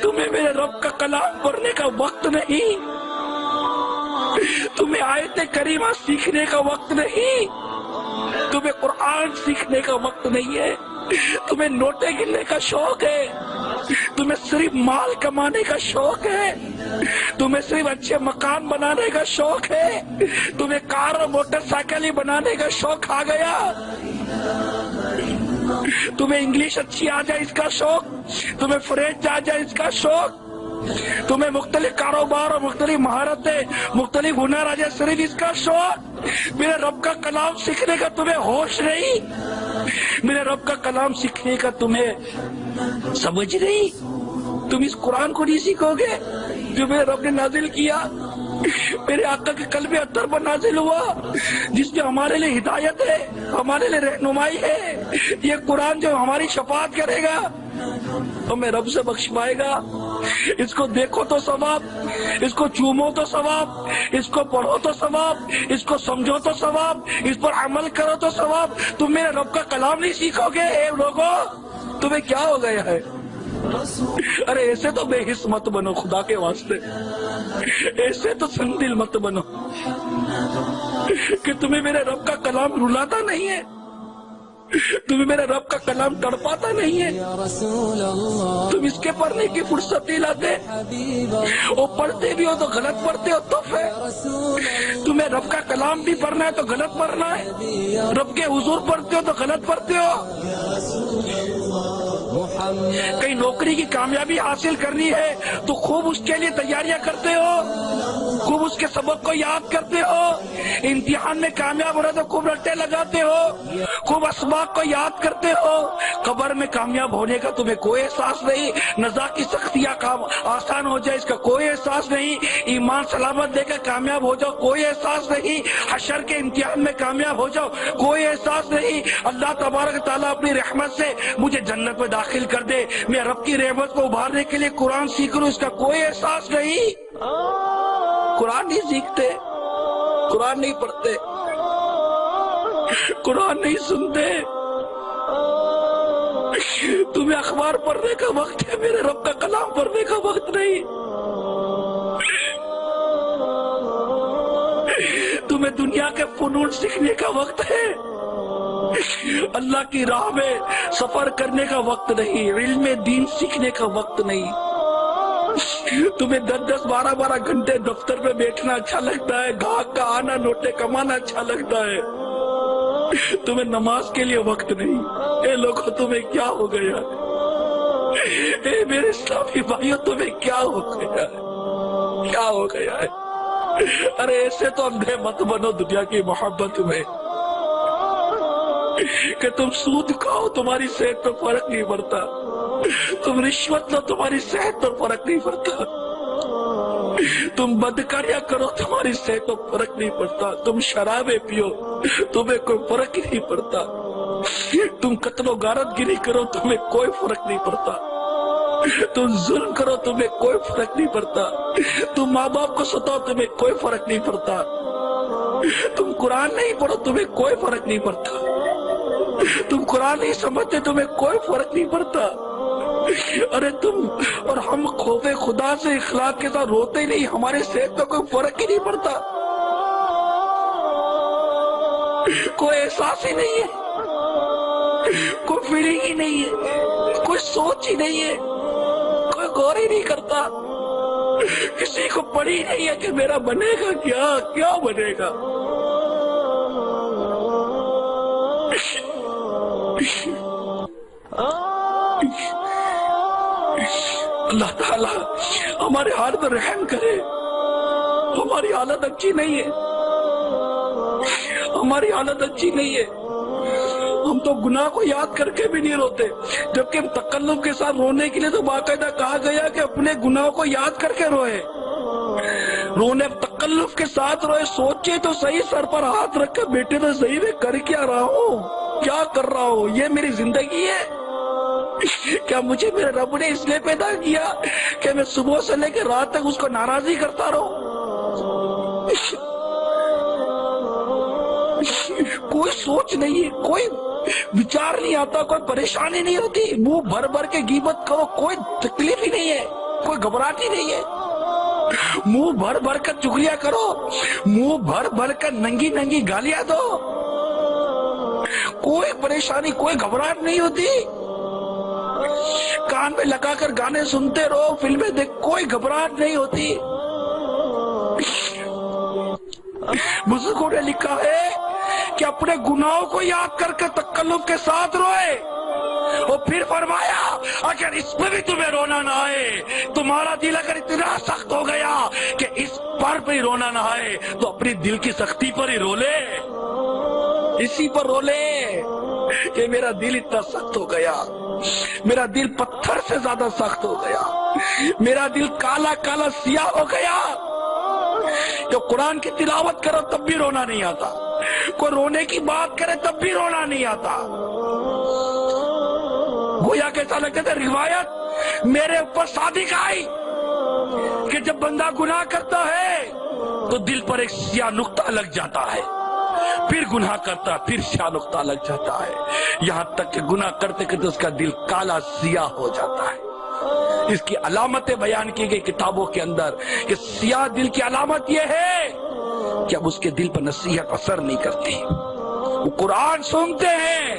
تمہیں میرے رب کا کلام پڑھنے کا وقت نہیں، تمہیں آیت کریمہ سیکھنے کا وقت نہیں، تمہیں قرآن سیکھنے کا وقت نہیں ہے، تمہیں نوٹیں گننے کا شوق ہے، تمہیں صرف مال کمانے کا شوق ہے، تمہیں صرف اچھے مکان بنانے کا شوق ہے، تمہیں کار اور موٹر سائیکل ہی بنانے کا شوق آ گیا، تمہیں انگلش اچھی آ جائے اس کا شوق، تمہیں فرینچ آ جائے اس کا شوق، تمہیں مختلف کاروبار اور مختلف مہارتیں مختلف ہنر آ جائے صرف اس کا شوق، میرے رب کا کلام سیکھنے کا تمہیں ہوش نہیں، میرے رب کا کلام سیکھنے کا تمہیں سمجھ نہیں، تم اس قرآن کو نہیں سیکھو گے جو میرے رب نے نازل کیا، میرے آقا کے قلب اطہر پر نازل ہوا، جس میں ہمارے لیے ہدایت ہے، ہمارے لیے رہنمائی ہے، یہ قرآن جو ہماری شفاعت کرے گا ہمیں رب سے بخش پائے گا، اس کو دیکھو تو ثواب، اس کو چومو تو ثواب، اس کو پڑھو تو ثواب، اس کو سمجھو تو ثواب، اس پر عمل کرو تو ثواب، تم میرے رب کا کلام نہیں سیکھو گے، اے لوگو تمہیں کیا ہو گیا ہے؟ ارے ایسے تو بے حس مت بنو، خدا کے واسطے ایسے تو سنگ دل مت بنو کہ تمہیں میرے رب کا کلام رلاتا نہیں ہے، تمہیں میرے رب کا کلام تڑپاتا نہیں ہے، تم اس کے پڑھنے کی فرصت نہیں لاتے، وہ پڑھتے بھی ہو تو غلط پڑھتے ہو، تمہیں رب کا کلام بھی پڑھنا ہے تو غلط پڑھنا ہے، رب کے حضور پڑھتے ہو تو غلط پڑھتے ہو، کہیں نوکری کی کامیابی حاصل کرنی ہے تو خوب اس کے لیے تیاریاں کرتے ہو، خوب اس کے سبق کو یاد کرتے ہو، امتحان میں کامیاب ہو رہا تو خوب رٹے لگاتے ہو، خوب اسباق کو یاد کرتے ہو، قبر میں کامیاب ہونے کا تمہیں کوئی احساس نہیں، نزا کی سختیاں آسان ہو جائے اس کا کوئی احساس نہیں، ایمان سلامت دے کر کامیاب ہو جاؤ کوئی احساس نہیں، حشر کے امتحان میں کامیاب ہو جاؤ کوئی احساس نہیں، اللہ تبارک تعالیٰ اپنی رحمت سے مجھے جنت میں داخل کر دے، میں رب کی رحمت کو ابھارنے کے لیے قرآن سیکھ لوں، اس کا کوئی احساس نہیں، قرآن نہیں سیکھتے، قرآن نہیں پڑھتے، قرآن نہیں سنتے، تمہیں اخبار پڑھنے کا وقت ہے، میرے رب کا کلام پڑھنے کا وقت نہیں، تمہیں دنیا کے فنون سیکھنے کا وقت ہے، اللہ کی راہ میں سفر کرنے کا وقت نہیں، علم دین سیکھنے کا وقت نہیں، تمہیں 10-10 12-12 گھنٹے دفتر میں بیٹھنا اچھا لگتا ہے، گاہک کا آنا نوٹے کمانا اچھا لگتا ہے، تمہیں نماز کے لیے وقت نہیں، اے لوگوں تمہیں کیا ہو گیا ہے؟ اے میرے اسلامی بھائیوں تمہیں کیا ہو گیا ہے؟ کیا ہو گیا ہے؟ ارے ایسے تو اندھے مت بنو دنیا کی محبت میں کہ تم سود کھاؤ تمہاری صحت پر فرق نہیں پڑتا، تم رشوت لو تمہاری صحت پر فرق نہیں پڑتا، تم بدکاریاں کرو تمہاری صحت پر فرق نہیں پڑتا، تم شرابیں پیو تمہیں کوئی فرق ہی نہیں پڑتا، تم قتل و غارت گری کرو تمہیں کوئی فرق نہیں پڑتا، تم ظلم کرو تمہیں کوئی فرق نہیں پڑتا، تم ماں باپ کو ستاؤ تمہیں کوئی فرق نہیں پڑتا، تم قرآن نہیں پڑھو تمہیں کوئی فرق نہیں پڑتا، تم قرآن نہیں سمجھتے تمہیں کوئی فرق نہیں پڑتا، ارے تم اور ہم خوف خدا سے اخلاق کے ساتھ روتے نہیں، ہمارے صحت پر کوئی فرق ہی نہیں پڑتا، کوئی احساس ہی نہیں ہے، کوئی فیلنگ ہی نہیں ہے، کوئی سوچ ہی نہیں ہے، کوئی غور ہی نہیں کرتا، کسی کو پڑھی نہیں ہے کہ میرا بنے گا کیا بنے گا، اللہ تعالیٰ ہمارے حال پر رحم کرے، ہماری حالت اچھی نہیں ہے، ہماری حالت اچھی نہیں ہے، ہم تو گناہ کو یاد کر کے بھی نہیں روتے، جبکہ تکلف کے ساتھ رونے کے لیے تو باقاعدہ کہا گیا کہ اپنے گناہ کو یاد کر کے روئے، رونے تکلف کے ساتھ روئے، سوچے تو صحیح، سر پر ہاتھ رکھ کے بیٹے تو صحیح میں کر کیا رہا ہوں، کیا کر رہا ہوں، یہ میری زندگی ہے، کیا مجھے میرے رب نے اس لیے پیدا کیا کہ میں صبح سے لے کے رات تک اس کو ناراضی کرتا رہوں، کوئی سوچ نہیں ہے، کوئی وچار نہیں آتا، کوئی پریشانی نہیں ہوتی، منہ بھر بھر کے غیبت کرو کوئی تکلیف ہی نہیں ہے، کوئی گھبراہٹ ہی نہیں ہے. منہ بھر بھر کر چغلیاں کرو, منہ بھر بھر کر ننگی ننگی گالیاں دو, کوئی پریشانی, کوئی گھبراہٹ نہیں ہوتی. کان میں لگا کر گانے سنتے رہو, فلمیں دیکھ, کوئی گھبراہٹ نہیں ہوتی. بزرگوں نے لکھا ہے کہ اپنے گناہوں کو یاد کر کے تکلف کے ساتھ روئے, اور پھر فرمایا اگر اس پہ بھی تمہیں رونا نہ آئے, تمہارا دل اگر اتنا سخت ہو گیا کہ اس پر بھی رونا نہ آئے, تو اپنی دل کی سختی پر ہی رو لے, اسی پر رو لے کہ میرا دل اتنا سخت ہو گیا, میرا دل پتھر سے زیادہ سخت ہو گیا, میرا دل کالا کالا سیاہ ہو گیا. جو قرآن کی تلاوت کرو تب بھی رونا نہیں آتا, کوئی رونے کی بات کرے تب بھی رونا نہیں آتا. گویا کیسا لگتا تھا, روایت میرے اوپر صادق آئی کہ جب بندہ گناہ کرتا ہے تو دل پر ایک سیاہ نقطہ لگ جاتا ہے, پھر گناہ کرتا پھر سیاہ نقطہ لگ جاتا ہے, یہاں تک کہ گناہ کرتے کرتے اس کا دل کالا سیاہ ہو جاتا ہے. اس کی علامتیں بیان کی گئی کتابوں کے اندر کہ سیاہ دل کی علامت یہ ہے کہ اب اس کے دل پر نصیحت اثر نہیں کرتی. وہ قرآن سنتے ہیں